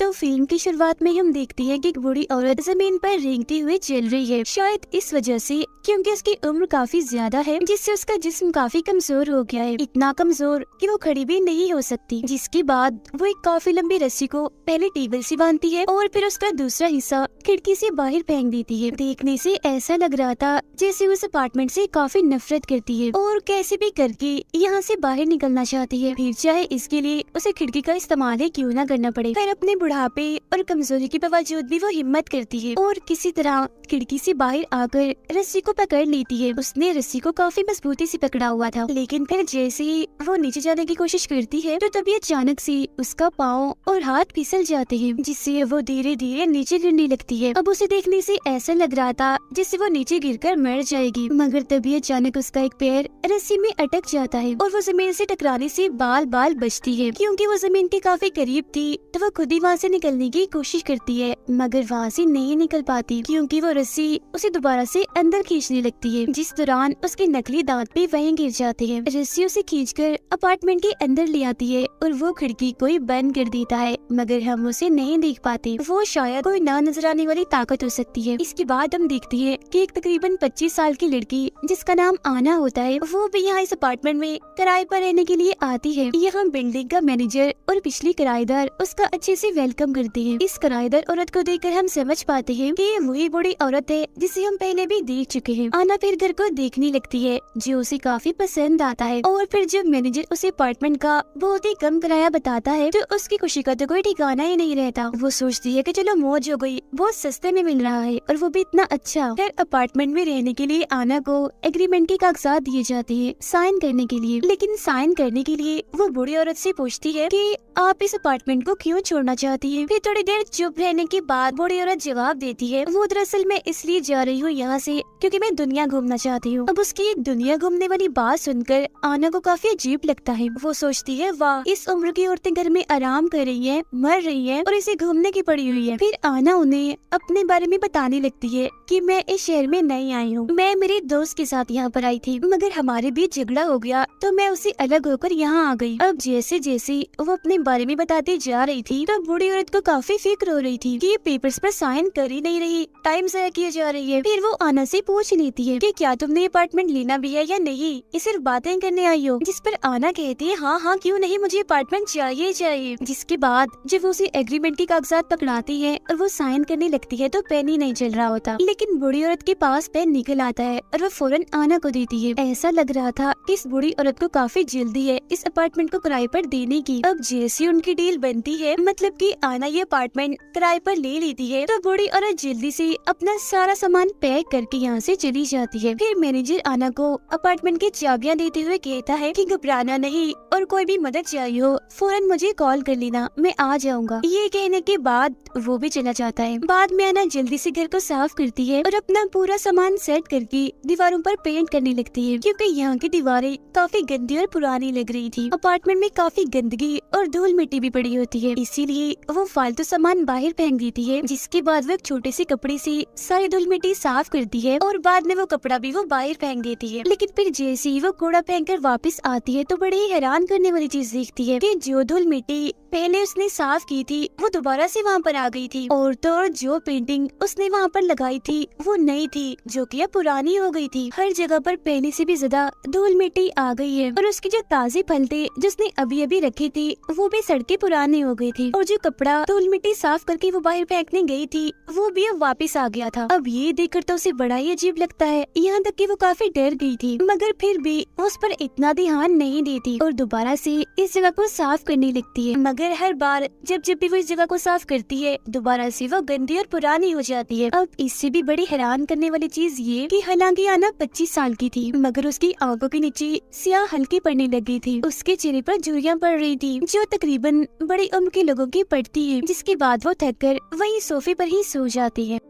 तो फिल्म की शुरुआत में हम देखते हैं कि एक बूढ़ी औरत जमीन पर रेंगती हुई चल रही है, शायद इस वजह से क्योंकि उसकी उम्र काफी ज्यादा है, जिससे उसका जिस्म काफी कमजोर हो गया है, इतना कमजोर कि वो खड़ी भी नहीं हो सकती। जिसके बाद वो एक काफी लंबी रस्सी को पहले टेबल से बांधती है और फिर उसका दूसरा हिस्सा खिड़की से बाहर फेंक देती है। देखने से ऐसा लग रहा था जैसे उस अपार्टमेंट से काफी नफरत करती है और कैसे भी करके यहाँ से बाहर निकलना चाहती है, फिर चाहे इसके लिए उसे खिड़की का इस्तेमाल ही क्यों ना करना पड़े। फिर अपने बुढ़ापे और कमजोरी के बावजूद भी वो हिम्मत करती है और किसी तरह खिड़की से बाहर आकर रस्सी को पकड़ लेती है। उसने रस्सी को काफी मजबूती से पकड़ा हुआ था, लेकिन फिर जैसे ही वो नीचे जाने की कोशिश करती है तो तभी अचानक से उसका पाँव और हाथ फिसल जाते हैं, जिससे वो धीरे धीरे नीचे गिरने लगती है। अब उसे देखने से ऐसा लग रहा था जिससे वो नीचे गिरकर मर जाएगी, मगर तभी अचानक उसका एक पैर रस्सी में अटक जाता है और वो जमीन से टकराने से बाल बाल बचती है। क्योंकि वो जमीन के काफी करीब थी तो वो खुद ही वहाँ से निकलने की कोशिश करती है, मगर वहाँ से नहीं निकल पाती क्योंकि वो रस्सी उसे दोबारा से अंदर खींचने लगती है, जिस दौरान उसके नकली दांत भी वहीं गिर जाते हैं। रस्सी उसे खींचकर अपार्टमेंट के अंदर ले आती है और वो खिड़की को ही बंद कर देता है, मगर हम उसे नहीं देख पाते। वो शायद कोई ना नजर आने वाली ताकत हो सकती है। इसके बाद हम देखते हैं कि एक तकरीबन 25 साल की लड़की जिसका नाम आना होता है, वो भी यहाँ इस अपार्टमेंट में किराए पर रहने के लिए आती है। यहाँ बिल्डिंग का मैनेजर और पिछली किराएदार उसका अच्छे से वेलकम करते हैं। इस किराएदार औरत को देखकर हम समझ पाते हैं कि ये वही बूढ़ी औरत है जिसे हम पहले भी देख चुके हैं। आना फिर घर को देखने लगती है जो उसे काफी पसंद आता है और फिर जब मैनेजर उसे अपार्टमेंट का बहुत ही कम किराया बताता है तो उसकी खुशी का तो कोई ठिकाना ही नहीं रहता। वो सोचती है कि चलो मौज हो गई, बहुत सस्ते में मिल रहा है और वो भी इतना अच्छा। फिर अपार्टमेंट में रहने के लिए आना को एग्रीमेंट के कागजात दिए जाते हैं साइन करने के लिए, लेकिन साइन करने के लिए वो बूढ़ी औरत से पूछती है कि आप इस अपार्टमेंट को क्यों छोड़ना चाहती है। फिर थोड़ी देर चुप रहने के बाद बूढ़ी औरत जवाब देती है, वो दरअसल मैं इसलिए जा रही हूँ यहाँ से क्योंकि मैं दुनिया घूमना चाहती हूँ। अब उसकी ये दुनिया घूमने वाली बात सुनकर आना को काफी अजीब लगता है। वो सोचती है वाह, इस उम्र की औरतें घर में आराम कर रही है, मर रही है और इसे घूमने की पड़ी हुई है। फिर आना उन्हें अपने बारे में बताने लगती है कि मैं इस शहर में नहीं आई हूँ, मैं मेरे दोस्त के साथ यहाँ पर आई थी, मगर हमारे बीच झगड़ा हो गया तो मैं उससे अलग होकर यहाँ आ गई। अब जैसे जैसे वो अपने बारे में बताती जा रही थी तो बूढ़ी औरत को काफी फिक्र हो रही थी कि ये पेपर्स पर साइन कर ही नहीं रही, टाइम ज़ाया किया जा रही है। फिर वो आना से पूछ लेती है कि क्या तुमने अपार्टमेंट लेना भी है या नहीं, ये सिर्फ बातें करने आई हो। जिस पर आना कहती है हाँ हाँ क्यों नहीं, मुझे अपार्टमेंट चाहिए चाहिए। जिसके बाद जब वो उसे एग्रीमेंट के कागजात पकड़ाती है और वो साइन करने लगती है तो पेन ही नहीं चल रहा होता, लेकिन बूढ़ी औरत के पास पेन निकल आता है और वो फौरन आना को देती है। ऐसा लग रहा था कि इस बूढ़ी औरत को काफी जल्दी है इस अपार्टमेंट को किराए पर देने की। अब जैसी उनकी डील बनती है, मतलब कि आना ये अपार्टमेंट किराए पर ले लेती है, तो बूढ़ी औरत जल्दी से अपना सारा सामान पैक करके यहाँ से चली जाती है। फिर मैनेजर आना को अपार्टमेंट की चाबियां देते हुए कहता है कि घबराना नहीं और कोई भी मदद चाहिए हो फौरन मुझे कॉल कर लेना, मैं आ जाऊंगा। ये कहने के बाद वो भी चला जाता है। बाद में आना जल्दी से घर को साफ करती है और अपना पूरा सामान सेट करके दीवारों पर पेंट करने लगती है, क्योंकि यहाँ की दीवारें काफी गंदी और पुरानी लग रही थी। अपार्टमेंट में काफी गंदगी और धूल मिट्टी भी पड़ी होती है, इसीलिए वो फालतू सामान बाहर फेंक देती है। जिसके बाद वो एक छोटे से कपड़े से सारी धूल मिट्टी साफ करती है और बाद में वो कपड़ा भी वो बाहर फेंक देती है। लेकिन फिर जैसे ही वो कूड़ा फेंक कर वापस आती है तो बड़ी ही हैरान करने वाली चीज देखती है कि जो धूल मिट्टी पहले उसने साफ की थी वो दोबारा से वहाँ पर आ गई थी, और तो और जो पेंटिंग उसने वहाँ पर लगाई थी वो नई थी जो कि अब पुरानी हो गई थी। हर जगह पर पहले से भी ज्यादा धूल मिट्टी आ गई है और उसके जो ताजे फल थे जिसने अभी अभी रखे थे वो भी सड़के पुराने हो गई थी, और जो कपड़ा धूल मिट्टी साफ करके वो बाहर फेंकने गई थी वो भी अब वापस आ गया था। अब ये देखकर तो उसे बड़ा ही अजीब लगता है, यहाँ तक कि वो काफी डर गई थी, मगर फिर भी उस पर इतना ध्यान नहीं देती और दोबारा से इस जगह को साफ करने लगती है। मगर हर बार जब भी वो इस जगह को साफ करती है दोबारा से वो गंदी और पुरानी हो जाती है। अब इससे भी बड़ी हैरान करने वाली चीज ये कि हालांकि आना 25 साल की थी, मगर उसकी आंखों के नीचे स्याह हल्की पड़ने लगी थी, उसके चेहरे पर झुर्रियां पड़ रही थी जो तकरीबन बड़ी उम्र के लोगों की पड़ती है। जिसके बाद वो थक कर वही सोफे पर ही सो जाती है।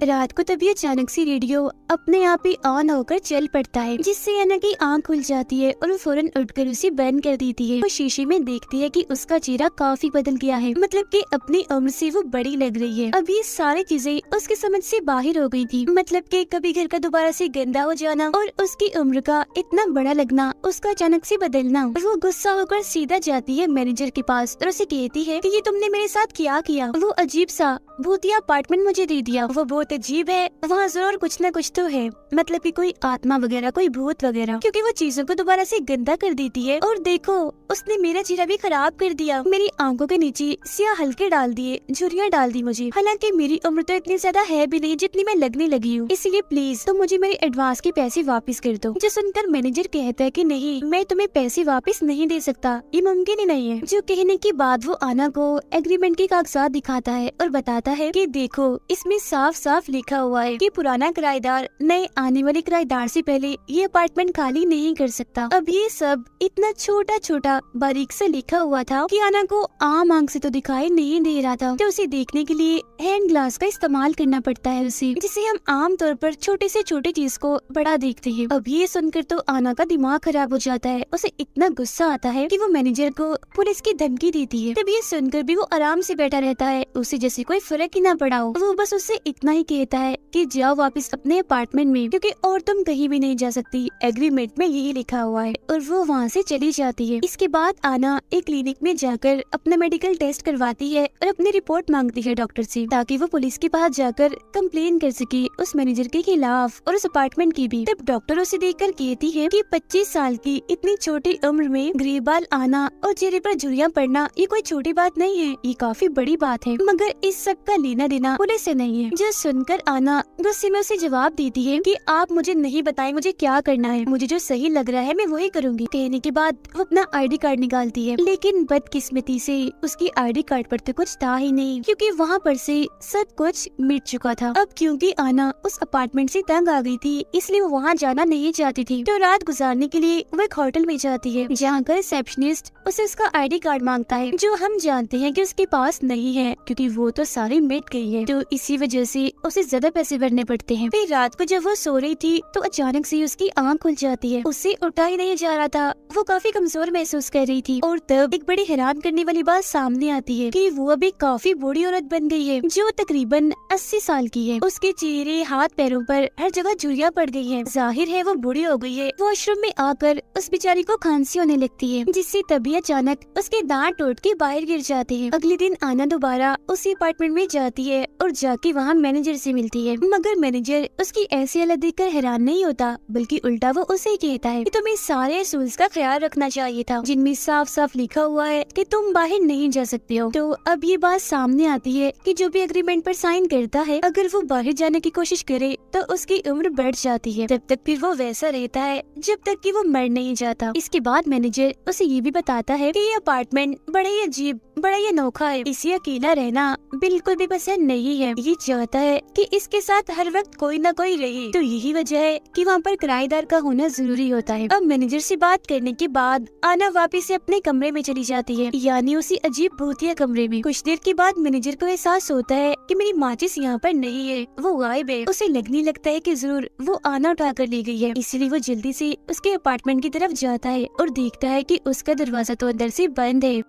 रात को तभी अचानक से रेडियो अपने आप ही ऑन होकर चल पड़ता है, जिससे अना की आंख खुल जाती है और वो फौरन उठकर उसे बंद कर देती है। वो शीशे में देखती है कि उसका चेहरा काफी बदल गया है, मतलब कि अपनी उम्र से वो बड़ी लग रही है। अब ये सारी चीजें उसकी समझ से बाहर हो गई थी, मतलब कि कभी घर का दोबारा से गंदा हो जाना और उसकी उम्र का इतना बड़ा लगना, उसका अचानक से बदलना। वो गुस्सा होकर सीधा जाती है मैनेजर के पास और उसे कहती है कि ये तुमने मेरे साथ क्या किया? वो अजीब सा भूतिया अपार्टमेंट मुझे दे दिया। वो बहुत अजीब है, वहाँ जरूर कुछ न कुछ तो है, मतलब कि कोई आत्मा वगैरह, कोई भूत वगैरह, क्योंकि वो चीजों को दोबारा से गंदा कर देती है। और देखो, उसने मेरा चेहरा भी खराब कर दिया, मेरी आंखों के नीचे सियाह हल्के डाल दिए, झुर्रियाँ डाल दी मुझे। हालांकि मेरी उम्र तो इतनी ज्यादा है भी नहीं जितनी मैं लगने लगी हूँ, इसलिए प्लीज तुम मुझे मेरे एडवांस के पैसे वापस कर दो। जो सुनकर मैनेजर कहता है कि नहीं, मैं तुम्हें पैसे वापस नहीं दे सकता, ये मुमकिन ही नहीं है। जो कहने के बाद वो आना को एग्रीमेंट के कागजात दिखाता है और बताता है कि देखो, इसमें साफ साफ लिखा हुआ है कि पुराना किराएदार नए आने वाले किराएदार से पहले ये अपार्टमेंट खाली नहीं कर सकता। अब ये सब इतना छोटा छोटा बारीक से लिखा हुआ था कि आना को आम आंख से तो दिखाई नहीं दे रहा था, तो उसे देखने के लिए हैंड ग्लास का इस्तेमाल करना पड़ता है उसे, जिसे हम आम तौर पर छोटे से छोटे चीज को बड़ा देखते हैं। अब ये सुनकर तो आना का दिमाग खराब हो जाता है, उसे इतना गुस्सा आता है कि वो मैनेजर को पुलिस की धमकी देती है। तब ये सुनकर भी वो आराम से बैठा रहता है, उसे जैसे कोई फर्क ही ना पड़ा हो। वो बस उससे इतना ही कहता है कि जाओ वापस अपने अपार्टमेंट में, क्योंकि और तुम कहीं भी नहीं जा सकती, एग्रीमेंट में यही लिखा हुआ है। और वो वहाँ से चली जाती है। इसके बाद आना एक क्लिनिक में जाकर अपना मेडिकल टेस्ट करवाती है और अपनी रिपोर्ट मांगती है डॉक्टर से, ताकि वो पुलिस के पास जाकर कंप्लेन कर सके उस मैनेजर के खिलाफ और उस अपार्टमेंट की भी। तब डॉक्टर उसे देखकर कहती है कि 25 साल की इतनी छोटी उम्र में ग्रे बाल आना और चेहरे पर झुर्रियां पड़ना ये कोई छोटी बात नहीं है, ये काफी बड़ी बात है, मगर इस सब का लेना देना पुलिस से नहीं है। जो सुनकर आना गुस्से में उसे जवाब देती है कि आप मुझे नहीं बताएं मुझे क्या करना है, मुझे जो सही लग रहा है मैं वही करूंगी। कहने के बाद वो अपना ID कार्ड निकालती है, लेकिन बदकिस्मती से उसकी ID कार्ड पर तो कुछ था ही नहीं, क्योंकि वहाँ पर से सब कुछ मिट चुका था। अब क्योंकि आना उस अपार्टमेंट से तंग आ गई थी, इसलिए वो वहाँ जाना नहीं चाहती थी, तो रात गुजारने के लिए वो एक होटल में जाती है, जहाँ का रिसेप्शनिस्ट उसे उसका ID कार्ड मांगता है, जो हम जानते हैं कि उसके पास नहीं है, क्योंकि वो तो सारी मिट गई है, तो इसी वजह से उसे ज्यादा पैसे भरने पड़ते हैं। फिर रात को जब वो सो रही थी तो अचानक से उसकी आंख खुल जाती है, उससे उठा ही नहीं जा रहा था, वो काफी कमजोर महसूस कर रही थी। और तब एक बड़ी हैरान करने वाली बात सामने आती है कि वो अभी काफी बूढ़ी औरत बन गई है, जो तकरीबन 80 साल की है। उसके चेहरे, हाथ, पैरों पर हर जगह झुर्रियां पड़ गई है, जाहिर है वो बूढ़ी हो गई है। वॉशरूम में आकर उस बेचारी को खांसी होने लगती है, जिससे तभी अचानक उसके दांत टूट के बाहर गिर जाते हैं। अगले दिन आना दोबारा उसी अपार्टमेंट में जाती है और जाके वहाँ मैनेजर से मिलती है, मगर मैनेजर उसकी ऐसी हालत देखकर हैरान नहीं होता, बल्कि उल्टा वो उसे कहता है कि तुम्हें सारे असूल्स का ख्याल रखना चाहिए था, जिनमें साफ साफ लिखा हुआ है कि तुम बाहर नहीं जा सकते हो। तो अब ये बात सामने आती है कि जो भी एग्रीमेंट पर साइन करता है, अगर वो बाहर जाने की कोशिश करे तो उसकी उम्र बढ़ जाती है, तब तक फिर वो वैसा रहता है जब तक कि वो मर नहीं जाता। इसके बाद मैनेजर उसे ये भी बताता है कि ये अपार्टमेंट बड़ा ही अजीब, बड़ा ही अनोखा है, इसे अकेला रहना बिल्कुल भी पसंद नहीं है, ये चाहता है कि इसके साथ हर वक्त कोई न कोई रहे, तो यही वजह है कि वहाँ पर किराएदार का होना जरूरी होता है। अब मैनेजर से बात करने के बाद आना वापस से अपने कमरे में चली जाती है, यानी उसी अजीब भूतिया कमरे में। कुछ देर के बाद मैनेजर को एहसास होता है कि मेरी माचिस यहाँ पर नहीं है, वो गायब है। उसे लगने लगता है कि जरूर वो आना उठा कर ले गई है, इसलिए वो जल्दी से उसके अपार्टमेंट की तरफ जाता है और देखता है कि उसका दरवाजा तो अंदर से बंद है।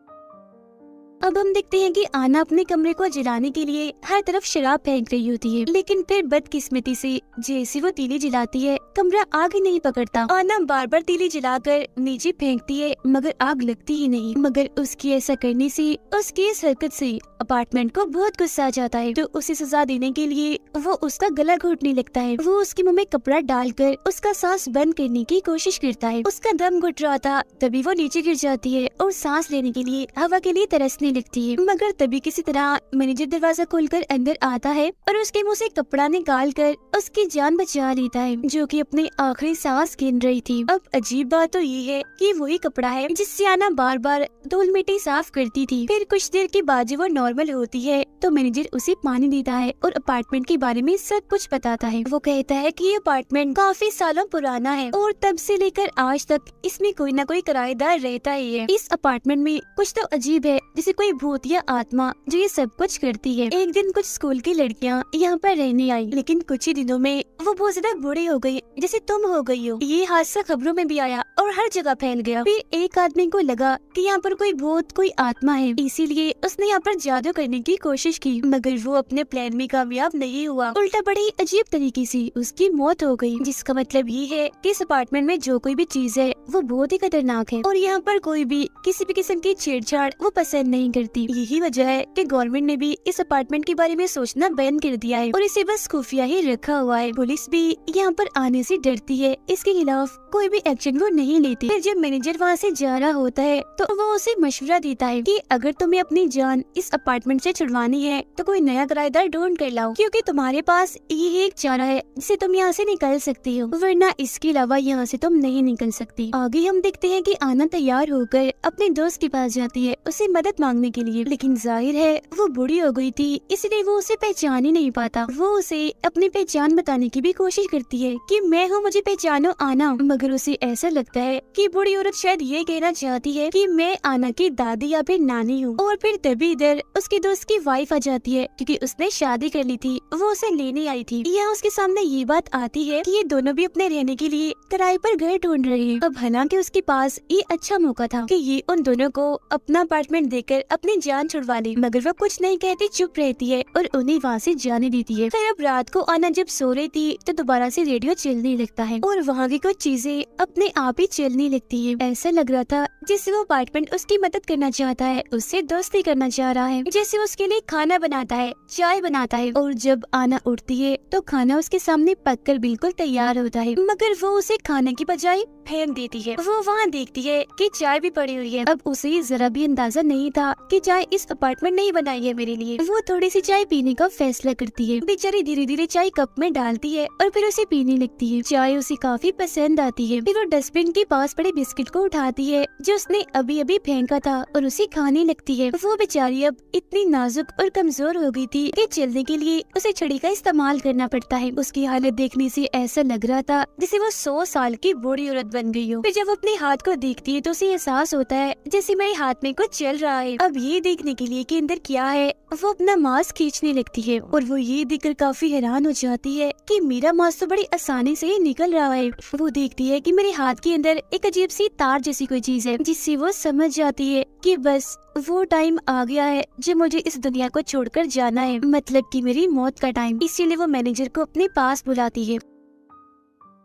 अब हम देखते हैं कि आना अपने कमरे को जलाने के लिए हर तरफ शराब फेंक रही होती है, लेकिन फिर बदकिस्मती से जैसे वो तीली जलाती है, कमरा आग ही नहीं पकड़ता। आना बार बार तीली जलाकर नीचे फेंकती है, मगर आग लगती ही नहीं। मगर उसकी ऐसा करने से, उसकी इस हरकत से अपार्टमेंट को बहुत गुस्सा आ जाता है, तो उसे सजा देने के लिए वो उसका गला घोटने लगता है। वो उसके मुंह में कपड़ा डालकर उसका सांस बंद करने की कोशिश करता है। उसका दम घुट रहा था, तभी वो नीचे गिर जाती है और सांस लेने के लिए हवा के लिए तरसने लगती है। मगर तभी किसी तरह मैनेजर दरवाजा खोलकर अंदर आता है और उसके मुंह से कपड़ा निकाल कर उसकी जान बचा लेता है, जो कि अपनी आखिरी सांस गिन रही थी। अब अजीब बात तो ये है कि वही कपड़ा है जिससे आना बार बार धूल मिट्टी साफ करती थी। फिर कुछ देर के बाद जब वो नॉर्मल होती है तो मैनेजर उसे पानी देता है और अपार्टमेंट के बारे में सब कुछ बताता है। वो कहता है कि ये अपार्टमेंट काफी सालों पुराना है और तब से लेकर आज तक इसमें कोई न कोई किराएदार रहता ही है। इस अपार्टमेंट में कुछ तो अजीब है, जैसे कोई भूत या आत्मा जो ये सब कुछ करती है। एक दिन कुछ स्कूल की लड़कियाँ यहाँ पर रहने आई, लेकिन कुछ ही दिनों में वो बहुत ज्यादा बूढ़ी हो गई, जैसे तुम हो गई हो। ये हादसा खबरों में भी आया और हर जगह फैल गया। फिर एक आदमी को लगा कि यहाँ पर कोई भूत, कोई आत्मा है, इसीलिए उसने यहाँ पर जादू करने की कोशिश की, मगर वो अपने प्लान में कामयाब नहीं हुआ। उल्टा बड़ी अजीब तरीके से उसकी मौत हो गई, जिसका मतलब ये है कि इस अपार्टमेंट में जो कोई भी चीज है वो बहुत ही खतरनाक है और यहाँ पर कोई भी किसी भी किस्म की छेड़छाड़ वो पसंद नहीं करती। यही वजह है कि गवर्नमेंट ने भी इस अपार्टमेंट के बारे में सोचना बैन कर दिया है और इसे बस खुफिया ही रखा हुआ है। पुलिस भी यहाँ पर आने से डरती है, इसके खिलाफ कोई भी एक्शन वो नहीं लेती। फिर जब मैनेजर वहाँ से जा रहा होता है तो वो उसे मशवरा देता है कि अगर तुम्हें अपनी जान इस अपार्टमेंट से छुड़वानी है तो कोई नया किराएदार ढूंढ कर लाओ, क्योंकि तुम्हारे पास ये एक चारा है जिससे तुम यहाँ से निकल सकती हो, वरना इसके अलावा यहाँ से तुम नहीं निकल सकती। आगे हम देखते हैं कि आना तैयार होकर अपने दोस्त के पास जाती है उसे मदद मांगने के लिए, लेकिन जाहिर है वो बूढ़ी हो गई थी, इसलिए वो उसे पहचान ही नहीं पाता। वो उसे अपनी पहचान बताने की भी कोशिश करती है कि मैं हूँ, मुझे पहचानो आना, मगर उसे ऐसा लगता है कि बूढ़ी औरत शायद ये कहना चाहती है कि मैं आना की दादी या फिर नानी हूँ। और फिर तभी इधर उसके दोस्त की वाइफ आ जाती है, क्योंकि उसने शादी कर ली थी, वो उसे लेने आई थी। यहाँ उसके सामने ये बात आती है कि ये दोनों भी अपने रहने के लिए किराए पर घर ढूंढ रहे हैं। अब हालांकि उसके पास ये अच्छा मौका था कि ये उन दोनों को अपना अपार्टमेंट देकर अपनी जान छुड़वा ले, मगर वो कुछ नहीं कहती, चुप रहती है और उन्हें वहाँ से जाने देती है। फिर अब रात को आना जब सो रही थी तो दोबारा से रेडियो चलने लगता है और वहाँ की कुछ चीजें अपने आप ही चलने लगती है। ऐसा लग रहा था जैसे वो अपार्टमेंट उसकी मदद करना चाहता है, उससे दोस्ती करना चाह रहा है, जैसे उसके लिए खाना बनाता है, चाय बनाता है। और जब आना उठती है तो खाना उसके सामने पककर बिल्कुल तैयार होता है, मगर वो उसे खाने की बजाय फेंक देती है। वो वहाँ देखती है कि चाय भी पड़ी हुई है। अब उसे जरा भी अंदाजा नहीं था कि चाय इस अपार्टमेंट नहीं बनाई है मेरे लिए। वो थोड़ी सी चाय पीने का फैसला करती है। बेचारी धीरे धीरे चाय कप में डालती है और फिर उसे पीने लगती है। चाय उसे काफी पसंद आती है। फिर वो डस्टबिन के पास पड़े बिस्किट को उठाती है जो उसने अभी अभी फेंका था और उसे खाने लगती है। वो बेचारी अब इतनी नाजुक और कमजोर हो गई थी कि चलने के लिए उसे छड़ी का इस्तेमाल करना पड़ता है। उसकी हालत देखने से ऐसा लग रहा था जैसे वो 100 साल की बूढ़ी औरत बन गई हो। फिर जब वो अपने हाथ को देखती है तो उसे एहसास होता है जैसे मेरे हाथ में कुछ चल रहा है। अब ये देखने के लिए कि अंदर क्या है, वो अपना मास्क खींचने लगती है और वो ये देखकर काफी हैरान हो जाती है कि मेरा मास्क तो बड़ी आसानी से ही निकल रहा है। वो देखती है कि मेरे हाथ के अंदर एक अजीब सी तार जैसी कोई चीज है, जिससे वो समझ जाती है कि बस वो टाइम आ गया है जब मुझे इस दुनिया को छोड़कर जाना है, मतलब कि मेरी मौत का टाइम। इसीलिए वो मैनेजर को अपने पास बुलाती है।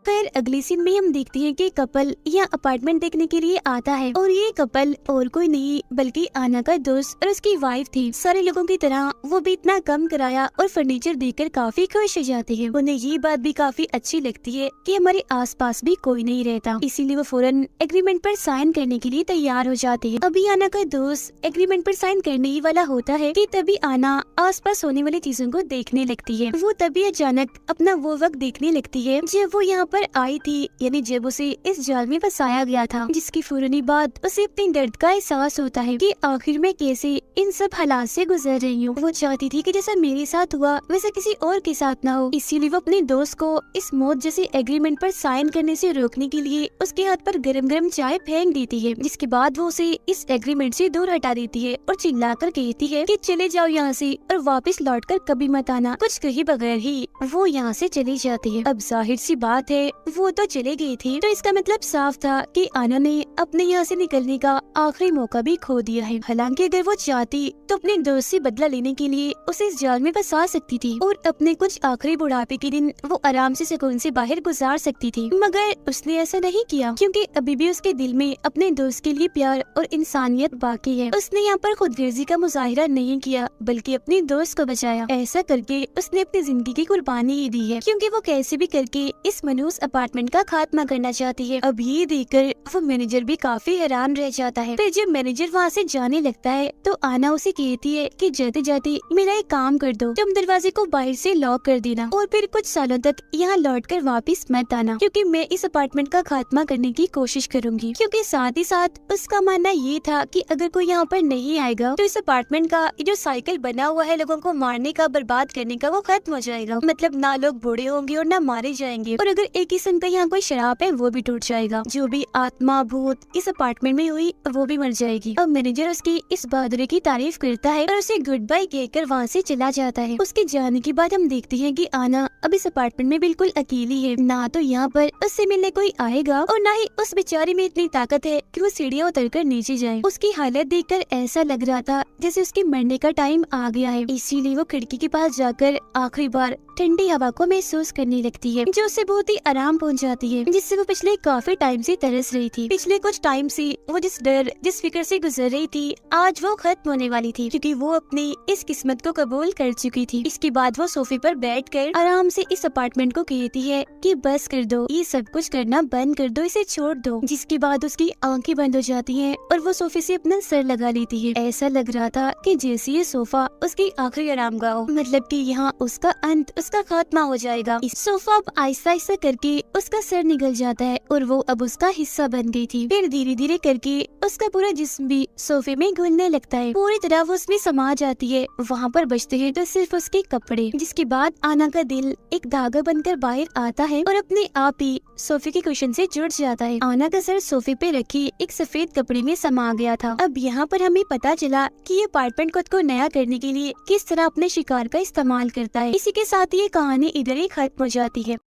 फिर अगली सीन में हम देखते हैं कि कपल यहाँ अपार्टमेंट देखने के लिए आता है और ये कपल और कोई नहीं बल्कि आना का दोस्त और उसकी वाइफ थी। सारे लोगों की तरह वो भी इतना कम किराया और फर्नीचर देखकर काफी खुश हो जाती है। उन्हें ये बात भी काफी अच्छी लगती है कि हमारे आसपास भी कोई नहीं रहता, इसीलिए वो फौरन एग्रीमेंट पर साइन करने के लिए तैयार हो जाती है। अभी आना का दोस्त एग्रीमेंट पर साइन करने ही वाला होता है कि तभी आना आसपास होने वाली चीजों को देखने लगती है। वो तभी अचानक अपना वो वक्त देखने लगती है जब वो यहाँ पर आई थी, यानी जब उसे इस जाल में फंसाया गया था, जिसकी फौरनी बाद उसे अपने दर्द का एहसास होता है कि आखिर में कैसे इन सब हालात से गुजर रही हूँ। वो चाहती थी कि जैसा मेरे साथ हुआ वैसा किसी और के साथ ना हो, इसीलिए वो अपने दोस्त को इस मौत जैसे एग्रीमेंट पर साइन करने से रोकने के लिए उसके हाथ पर गरम गरम चाय फेंक देती है, जिसके बाद वो उसे इस एग्रीमेंट से दूर हटा देती है और चिल्लाकर कहती है कि चले जाओ यहाँ से और वापस लौटकर कभी मत आना। कुछ कहे बगैर ही वो यहाँ से चली जाती है। अब जाहिर सी बात है वो तो चले गई थी, तो इसका मतलब साफ था कि आना ने अपने यहाँ से निकलने का आखिरी मौका भी खो दिया है। हालांकि अगर वो चाहती तो अपने दोस्त से बदला लेने के लिए उसे इस जाल में फंसा सकती थी और अपने कुछ आखिरी बुढ़ापे के दिन वो आराम से सुकून से बाहर गुजार सकती थी, मगर उसने ऐसा नहीं किया क्योंकि अभी भी उसके दिल में अपने दोस्त के लिए प्यार और इंसानियत बाकी है। उसने यहाँ पर खुदगर्जी का मुजाहिरा नहीं किया बल्कि अपने दोस्त को बचाया। ऐसा करके उसने अपनी जिंदगी की कुर्बानी ही दी है, क्योंकि वो कैसे भी करके इस मनहूस उस अपार्टमेंट का खात्मा करना चाहती है। अब ये देखकर वो मैनेजर भी काफी हैरान रह जाता है। फिर जब मैनेजर वहाँ से जाने लगता है तो आना उसे कहती है कि जाते जाते मेरा एक काम कर दो, तुम दरवाजे को बाहर से लॉक कर देना और फिर कुछ सालों तक यहाँ लौटकर वापस मत आना, क्योंकि मैं इस अपार्टमेंट का खात्मा करने की कोशिश करूंगी। क्योंकि साथ ही साथ उसका मानना ये था कि अगर कोई यहाँ पर नहीं आएगा तो इस अपार्टमेंट का जो साइकिल बना हुआ है लोगों को मारने का, बर्बाद करने का, वो खत्म हो जाएगा। मतलब ना लोग बूढ़े होंगे और ना मारे जाएंगे, और अगर एक किस्म का यहाँ कोई शराब है वो भी टूट जाएगा। जो भी आत्मा भूत इस अपार्टमेंट में हुई वो भी मर जाएगी। अब मैनेजर उसकी इस बहादुरी की तारीफ करता है और उसे गुड बाय कहकर वहाँ से चला जाता है। उसके जाने के बाद हम देखते हैं कि आना अब इस अपार्टमेंट में बिल्कुल अकेली है। ना तो यहाँ पर उससे मिलने कोई आएगा और ना ही उस बेचारी में इतनी ताकत है कि वो सीढ़ियाँ उतरकर नीचे जाए। उसकी हालत देखकर ऐसा लग रहा था जैसे उसके मरने का टाइम आ गया है। इसीलिए वो खिड़की के पास जाकर आखिरी बार ठंडी हवा को महसूस करने लगती है, जो उसे बहुत ही आराम पहुंचाती है, जिससे वो पिछले काफी टाइम से तरस रही थी। पिछले कुछ टाइम से वो जिस डर जिस फिक्र से गुजर रही थी आज वो खत्म होने वाली थी, क्योंकि वो अपनी इस किस्मत को कबूल कर चुकी थी। इसके बाद वो सोफे पर बैठकर आराम से इस अपार्टमेंट को कहती है कि बस कर दो, ये सब कुछ करना बंद कर दो, इसे छोड़ दो। जिसके बाद उसकी आंखें बंद हो जाती हैं और वो सोफे से अपना सर लगा लेती है। ऐसा लग रहा था कि जैसे ये सोफा उसकी आखिरी आरामगाह हो, मतलब कि यहाँ उसका अंत, उसका खात्मा हो जाएगा। इस सोफा अब आहिस्ता आहिस्ता करके उसका सर निकल जाता है और वो अब उसका हिस्सा बन गई थी। फिर धीरे धीरे करके उसका पूरा जिस्म भी सोफे में घुलने लगता है, पूरी तरह वो उसमें समा जाती है। वहाँ पर बचते हैं तो सिर्फ उसके कपड़े। जिसके बाद आना का दिल एक धागा बनकर बाहर आता है और अपने आप ही सोफे के कुशन से जुड़ जाता है। आना का सर सोफे पे रखी एक सफेद कपड़े में समा गया था। अब यहाँ पर हमें पता चला कि ये अपार्टमेंट खुद को नया करने के लिए किस तरह अपने शिकार का इस्तेमाल करता है। इसी के साथ ये कहानी इधर ही खत्म हो जाती है।